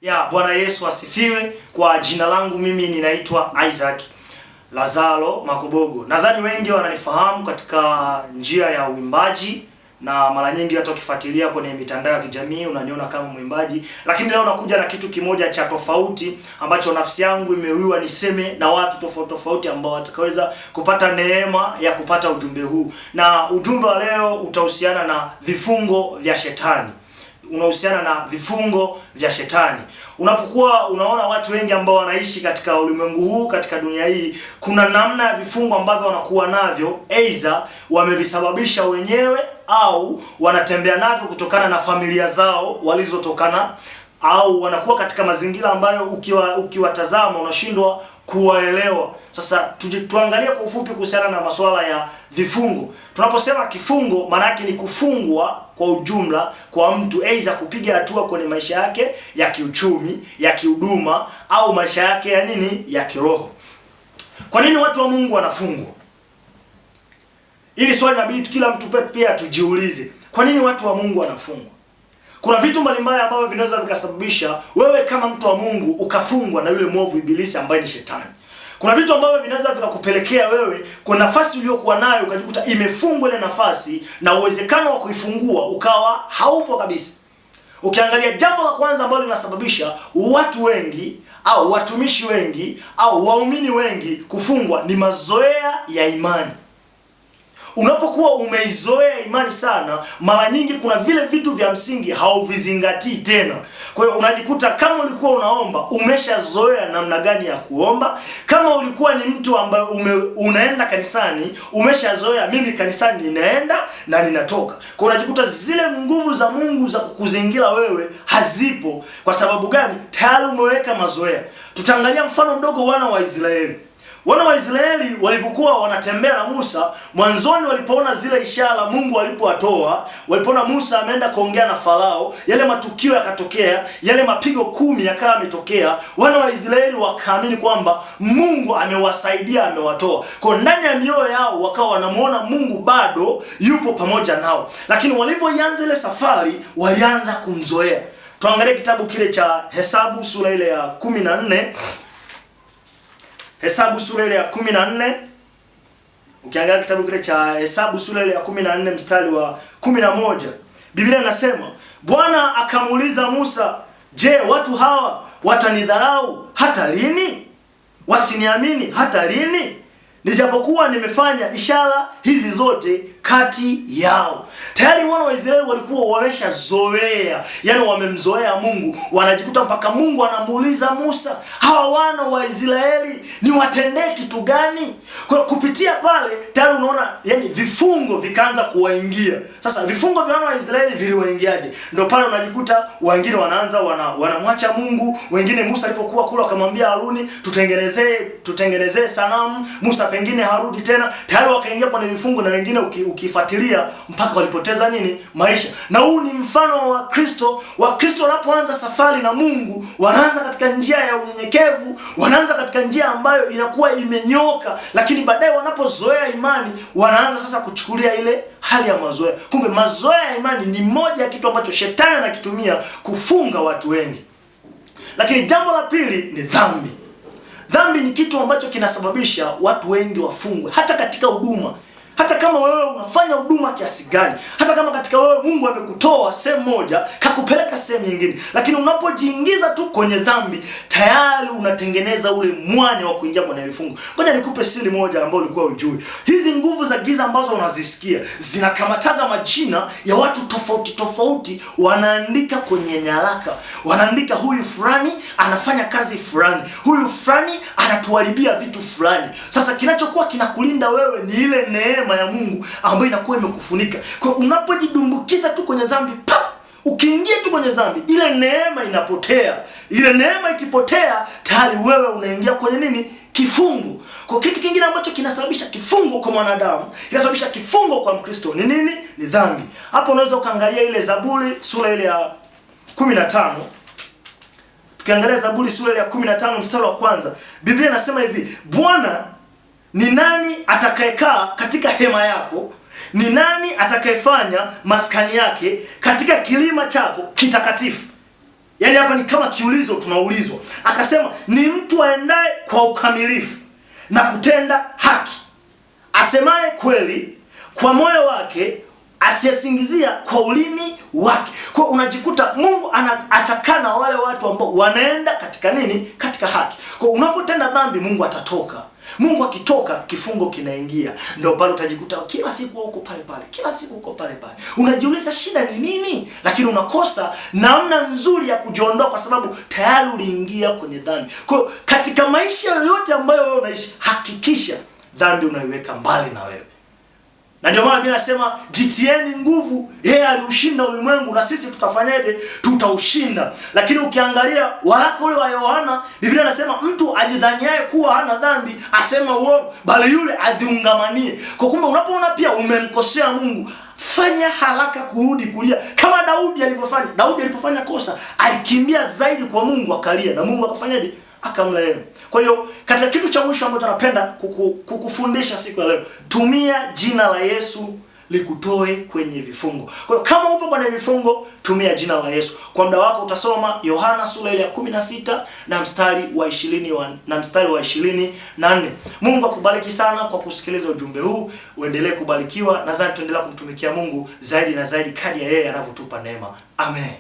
Ya Bwana Yesu asifiwe. Kwa jina langu mimi ninaitwa Isaac Lazaro Makobogo. Nadhani wengi wananifahamu katika njia ya uimbaji, na mara nyingi hata ukifuatilia kwenye mitandao ya kijamii unaniona kama mwimbaji. Lakini leo nakuja na kitu kimoja cha tofauti ambacho nafsi yangu imewiwa niseme na watu tofauti ambao watakaweza kupata neema ya kupata ujumbe huu. Na ujumbe wa leo utahusiana na vifungo vya shetani. Unahusiana na vifungo vya shetani. Unapokuwa unaona watu wengi ambao wanaishi katika ulimwengu huu, katika dunia hii, kuna namna ya vifungo ambavyo wanakuwa navyo, aidha wamevisababisha wenyewe au wanatembea navyo kutokana na familia zao walizotokana, au wanakuwa katika mazingira ambayo ukiwatazama unashindwa kuwaelewa. Sasa tuangalie kwa ufupi kuhusiana na masuala ya vifungo. Tunaposema kifungo, maana yake ni kufungwa kwa ujumla kwa mtu, aidha kupiga hatua kwenye maisha yake ya kiuchumi, ya kihuduma, au maisha yake ya ya kiroho. Kwa nini watu wa Mungu wanafungwa? Ili swali inabidi kila mtu pia tujiulize. Kwa nini watu wa Mungu wanafungwa? Kuna vitu mbalimbali ambavyo vinaweza vikasababisha wewe kama mtu wa Mungu ukafungwa na yule mwovu ibilisi ambaye ni shetani. Kuna vitu ambavyo vinaweza vikakupelekea wewe kwa nafasi uliyokuwa nayo ukajikuta imefungwa ile nafasi, na uwezekano wa kuifungua ukawa haupo kabisa. Ukiangalia, jambo la kwanza ambalo linasababisha watu wengi au watumishi wengi au waumini wengi kufungwa ni mazoea ya imani. Unapokuwa umeizoea imani sana, mara nyingi kuna vile vitu vya msingi hauvizingatii tena. Kwa hiyo unajikuta kama ulikuwa unaomba, umeshazoea namna gani ya kuomba. Kama ulikuwa ni mtu ambaye unaenda kanisani, umeshazoea mimi kanisani ninaenda na ninatoka. Kwa hiyo unajikuta zile nguvu za Mungu za kukuzingira wewe hazipo. Kwa sababu gani? Tayari umeweka mazoea. Tutaangalia mfano mdogo, wana wa Israeli. Wana wa Israeli walivyokuwa wanatembea na Musa, mwanzoni walipoona zile ishara Mungu alipowatoa, walipoona Musa ameenda kuongea na Farao, yale matukio yakatokea, yale mapigo 10 yakawa yametokea, wana wa Israeli wakaamini kwamba Mungu amewasaidia, amewatoa. Kwa ndani ya mioyo yao wakawa wanamuona Mungu bado yupo pamoja nao. Lakini walivyoanza ile safari, walianza kumzoea. Tuangalie kitabu kile cha Hesabu sura ile ya 14. Hesabu sura ile ya 14. Ukiangalia kitabu kile cha Hesabu sura ile ya 14 mstari wa 11. Biblia inasema, Bwana akamuuliza Musa, "Je, watu hawa watanidharau hata lini? Wasiniamini hata lini? Nijapokuwa nimefanya ishara hizi zote kati yao." Tayari wana wa Israeli walikuwa wameshazoea, yani wamemzoea Mungu. Wanajikuta mpaka Mungu anamuuliza Musa, hawa wana wa Israeli niwatendee kitu gani? Kwa kupitia pale tayari unaona, yani vifungo vikaanza kuwaingia. Sasa vifungo vya wana wa Israeli viliwaingiaje? Ndio pale unajikuta wengine wanaanza wanamwacha Mungu. Wengine Musa alipokuwa kula akamwambia Haruni, tutengenezee sanamu. Musa pengine harudi tena, tayari wakaingia kwenye vifungo, na wengine ukifuatilia mpaka walipoteza maisha. Na huu ni mfano wa Kristo. Wakristo wanapoanza safari na Mungu, wanaanza katika njia ya unyenyekevu, wanaanza katika njia ambayo inakuwa imenyoka, lakini baadaye wanapozoea imani, wanaanza sasa kuchukulia ile hali ya mazoea. Kumbe mazoea ya imani ni moja ya kitu ambacho shetani anakitumia kufunga watu wengi. Lakini jambo la pili ni dhambi. Dhambi ni kitu ambacho kinasababisha watu wengi wafungwe, hata katika huduma. Hata kama wewe unafanya huduma kiasi gani, hata kama katika wewe Mungu amekutoa sehemu moja kakupeleka sehemu nyingine, lakini unapojiingiza tu kwenye dhambi, tayari unatengeneza ule mwanya wa kuingia kwenye vifungo. Ngoja nikupe siri moja ambayo ulikuwa hujui. Hizi nguvu za giza ambazo unazisikia zinakamataga majina ya watu tofauti, wanaandika kwenye nyaraka. Wanaandika huyu fulani anafanya kazi fulani, huyu fulani anatuharibia vitu fulani. Sasa kinachokuwa kinakulinda wewe ni ile neema ya Mungu ambayo inakuwa imekufunika. Kwa unapojidumbukiza tu kwenye dhambi, ukiingia tu kwenye dhambi, ile neema inapotea. Ile neema ikipotea, tayari wewe unaingia kwenye kifungo. Kwa kitu kingine ambacho kinasababisha kifungo kwa mwanadamu, kinasababisha kifungo kwa Mkristo ni nini? Ni dhambi. Hapo unaweza ukaangalia ile Zaburi sura ile ya 15. Tukiangalia Zaburi sura ile ya 15 mstari wa kwanza, Biblia inasema hivi, Bwana, ni nani atakayekaa katika hema yako? Ni nani atakayefanya maskani yake katika kilima chako kitakatifu? Yaani hapa ni kama kiulizo tunaulizwa. Akasema ni mtu aendaye kwa ukamilifu na kutenda haki, asemaye kweli kwa moyo wake, asiyesingizia kwa ulimi wake. Kwa unajikuta Mungu atakana wale watu ambao wanaenda katika nini? Katika haki. Kwa unapotenda dhambi Mungu atatoka. Mungu akitoka kifungo kinaingia. Ndio pale utajikuta kila siku uko pale pale. Kila siku uko pale pale. Unajiuliza shida ni nini? Lakini unakosa namna nzuri ya kujiondoa kwa sababu tayari uliingia kwenye dhambi. Kwa katika maisha yote ambayo wewe unaishi, hakikisha dhambi unaiweka mbali na wewe. Na ndio maana Biblia inasema jitieni nguvu, yeye aliushinda ulimwengu na sisi tutafanyaje? Tutaushinda. Lakini ukiangalia waraka ule wa Yohana, Biblia inasema mtu ajidhaniaye kuwa hana dhambi asema uongo, bali yule adhiungamanie. Kwa kumbe unapoona pia umemkosea Mungu, fanya haraka kurudi kulia kama Daudi alivyofanya. Daudi alipofanya kosa alikimbia zaidi kwa Mungu akalia, na Mungu akafanyaje? Akamrehemu. Kwa hiyo katika kitu cha mwisho ambacho napenda kukufundisha siku ya leo, tumia jina la Yesu likutoe kwenye vifungo. Kwa hiyo kama upo kwenye vifungo, tumia jina la Yesu. Kwa muda wako utasoma Yohana sura ya 16 na mstari wa 24. Mungu akubariki sana kwa kusikiliza ujumbe huu. Uendelee kubarikiwa. Nadhani tuendelea kumtumikia Mungu zaidi na zaidi kadri yeye anavyotupa neema. Amen.